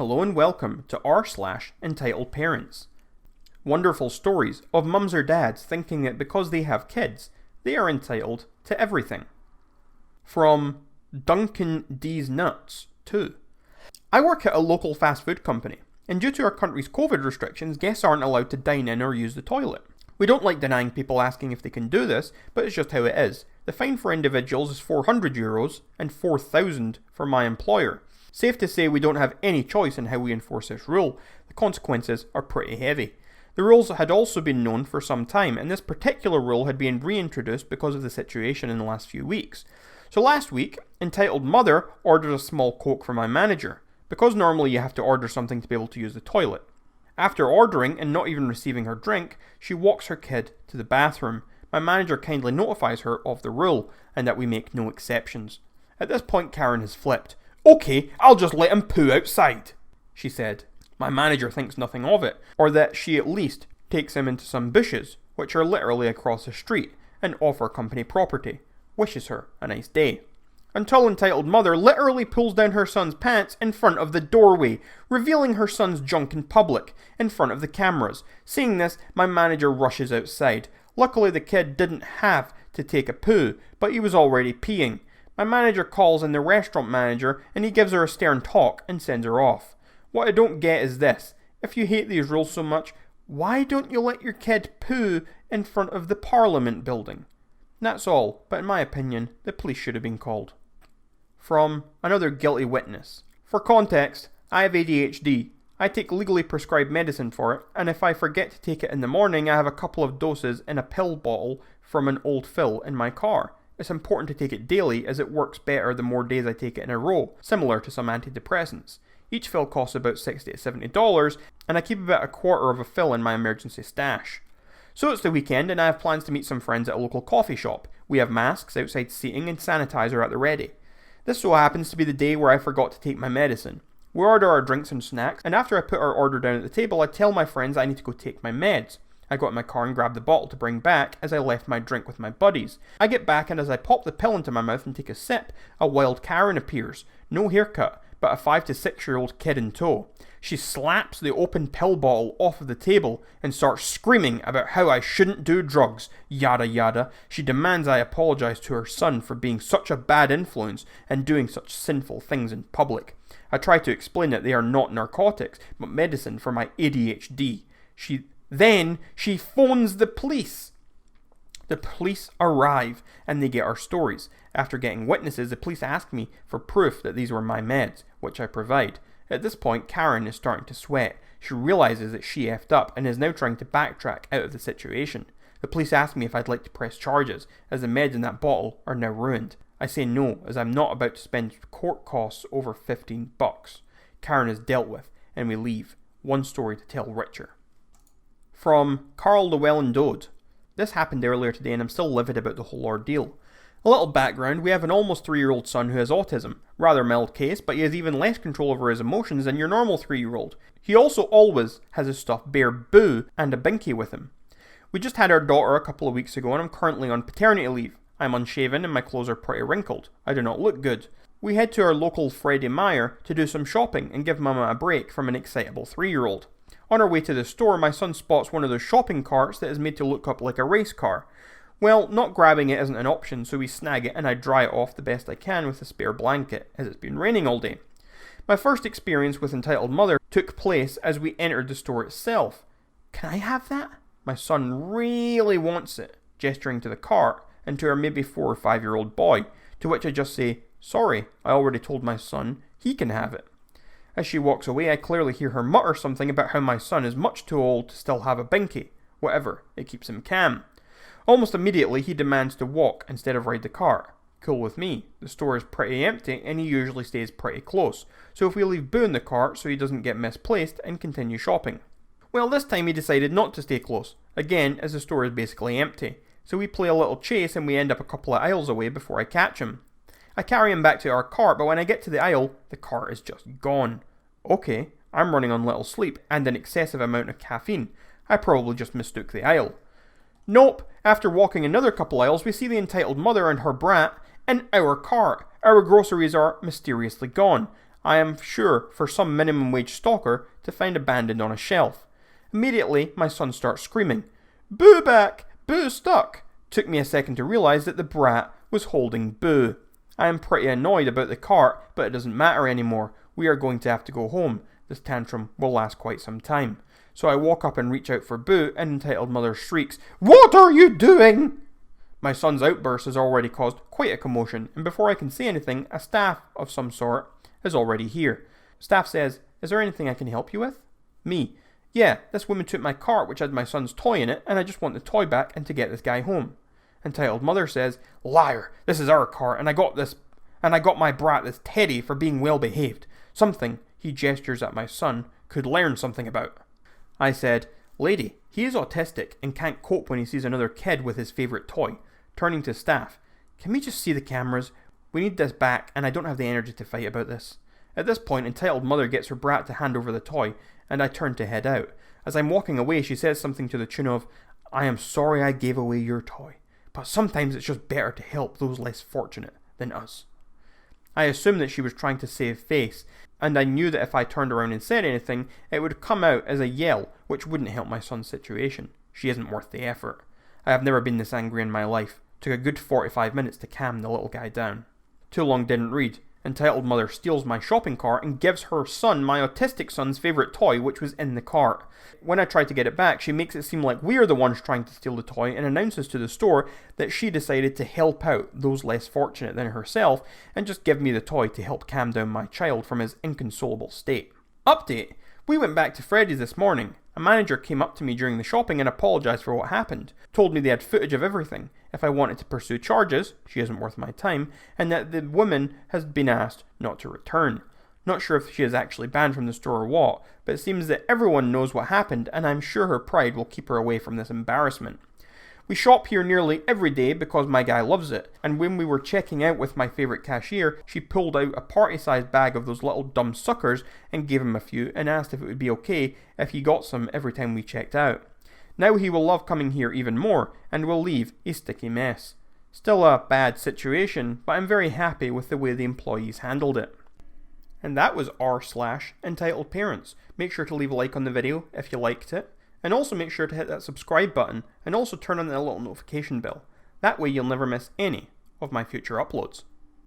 Hello and welcome to r/Entitled Parents. Wonderful stories of mums or dads thinking that because they have kids, they are entitled to everything. From Duncan D's Nuts to I work at a local fast food company, and due to our country's COVID restrictions, guests aren't allowed to dine in or use the toilet. We don't like denying people asking if they can do this, but it's just how it is. The fine for individuals is €400 and $4,000 for my employer. Safe to say we don't have any choice in how we enforce this rule. The consequences are pretty heavy. The rules had also been known for some time, and this particular rule had been reintroduced because of the situation in the last few weeks. So last week, entitled mother ordered a small Coke for my manager, because normally you have to order something to be able to use the toilet. After ordering and not even receiving her drink, she walks her kid to the bathroom. My manager kindly notifies her of the rule, and that we make no exceptions. At this point, Karen has flipped. "Okay, I'll just let him poo outside," she said. My manager thinks nothing of it, or that she at least takes him into some bushes, which are literally across the street, and off our company property. Wishes her a nice day. Until entitled mother literally pulls down her son's pants in front of the doorway, revealing her son's junk in public, in front of the cameras. Seeing this, my manager rushes outside. Luckily the kid didn't have to take a poo, but he was already peeing. My manager calls in the restaurant manager and he gives her a stern talk and sends her off. What I don't get is this. If you hate these rules so much, why don't you let your kid poo in front of the Parliament building? That's all, but in my opinion, the police should have been called. From another guilty witness. For context, I have ADHD. I take legally prescribed medicine for it, and if I forget to take it in the morning, I have a couple of doses in a pill bottle from an old fill in my car. It's important to take it daily as it works better the more days I take it in a row, similar to some antidepressants. Each fill costs about $60 to $70, and I keep about a quarter of a fill in my emergency stash. So it's the weekend, and I have plans to meet some friends at a local coffee shop. We have masks, outside seating, and sanitizer at the ready. This so happens to be the day where I forgot to take my medicine. We order our drinks and snacks, and after I put our order down at the table, I tell my friends I need to go take my meds. I got in my car and grabbed the bottle to bring back as I left my drink with my buddies. I get back, and as I pop the pill into my mouth and take a sip, a wild Karen appears. No haircut, but a 5 to 6 year old kid in tow. She slaps the open pill bottle off of the table and starts screaming about how I shouldn't do drugs, yada yada. She demands I apologize to her son for being such a bad influence and doing such sinful things in public. I try to explain that they are not narcotics, but medicine for my ADHD. Then she phones the police. The police arrive and they get our stories. After getting witnesses, the police ask me for proof that these were my meds, which I provide. At this point, Karen is starting to sweat. She realizes that she effed up and is now trying to backtrack out of the situation. The police ask me if I'd like to press charges, as the meds in that bottle are now ruined. I say no, as I'm not about to spend court costs over $15. Karen is dealt with, and we leave. One story to tell richer. From Carl Llewellyn Dode. This happened earlier today and I'm still livid about the whole ordeal. A little background, we have an almost 3-year-old son who has autism. Rather mild case, but he has even less control over his emotions than your normal 3-year-old. He also always has his stuffed bear Boo and a binky with him. We just had our daughter a couple of weeks ago and I'm currently on paternity leave. I'm unshaven and my clothes are pretty wrinkled. I do not look good. We head to our local Freddie Meyer to do some shopping and give Mama a break from an excitable 3-year-old. On our way to the store, my son spots one of those shopping carts that is made to look up like a race car. Well, not grabbing it isn't an option, so we snag it and I dry it off the best I can with a spare blanket, as it's been raining all day. My first experience with Entitled Mother took place as we entered the store itself. "Can I have that?" My son really wants it, gesturing to the cart and to our maybe 4 or 5 year old boy, to which I just say, "Sorry, I already told my son he can have it." As she walks away, I clearly hear her mutter something about how my son is much too old to still have a binky. Whatever, it keeps him calm. Almost immediately, he demands to walk instead of ride the cart. Cool with me. The store is pretty empty and he usually stays pretty close, so if we leave Boo in the cart so he doesn't get misplaced and continue shopping. Well, this time he decided not to stay close, again as the store is basically empty, so we play a little chase and we end up a couple of aisles away before I catch him. I carry him back to our cart, but when I get to the aisle, the cart is just gone. Okay, I'm running on little sleep and an excessive amount of caffeine. I probably just mistook the aisle. Nope, after walking another couple aisles, we see the entitled mother and her brat in our cart. Our groceries are mysteriously gone. I am sure for some minimum wage stalker to find abandoned on a shelf. Immediately, my son starts screaming, "Boo back! Boo stuck!" Took me a second to realise that the brat was holding Boo. I am pretty annoyed about the cart, but it doesn't matter anymore. We are going to have to go home. This tantrum will last quite some time. So I walk up and reach out for Boo, and Entitled Mother shrieks, "What are you doing?" My son's outburst has already caused quite a commotion, and before I can say anything, a staff of some sort is already here. Staff says, "Is there anything I can help you with?" Me, "Yeah, this woman took my cart which had my son's toy in it, and I just want the toy back and to get this guy home." Entitled Mother says, "Liar, this is our cart, and I got my brat, this Teddy, for being well behaved. Something," he gestures at my son, "could learn something about." I said, "Lady, he is autistic and can't cope when he sees another kid with his favourite toy." Turning to staff, "Can we just see the cameras? We need this back, and I don't have the energy to fight about this." At this point, Entitled Mother gets her brat to hand over the toy, and I turn to head out. As I'm walking away, she says something to the tune of, "I am sorry I gave away your toy, but sometimes it's just better to help those less fortunate than us." I assumed that she was trying to save face, and I knew that if I turned around and said anything, it would come out as a yell, which wouldn't help my son's situation. She isn't worth the effort. I have never been this angry in my life. Took a good 45 minutes to calm the little guy down. Too long didn't read. Entitled Mother steals my shopping cart and gives her son my autistic son's favourite toy, which was in the cart. When I try to get it back, she makes it seem like we're the ones trying to steal the toy and announces to the store that she decided to help out those less fortunate than herself and just give me the toy to help calm down my child from his inconsolable state. Update: we went back to Freddy's this morning. A manager came up to me during the shopping and apologised for what happened. Told me they had footage of everything. If I wanted to pursue charges, she isn't worth my time, and that the woman has been asked not to return. Not sure if she is actually banned from the store or what, but it seems that everyone knows what happened, and I'm sure her pride will keep her away from this embarrassment. We shop here nearly every day because my guy loves it, and when we were checking out with my favourite cashier, she pulled out a party-sized bag of those little dumb suckers and gave him a few and asked if it would be okay if he got some every time we checked out. Now he will love coming here even more, and will leave a sticky mess. Still a bad situation, but I'm very happy with the way the employees handled it. And that was r/Entitledparents. Make sure to leave a like on the video if you liked it. And also make sure to hit that subscribe button and also turn on the little notification bell. That way you'll never miss any of my future uploads.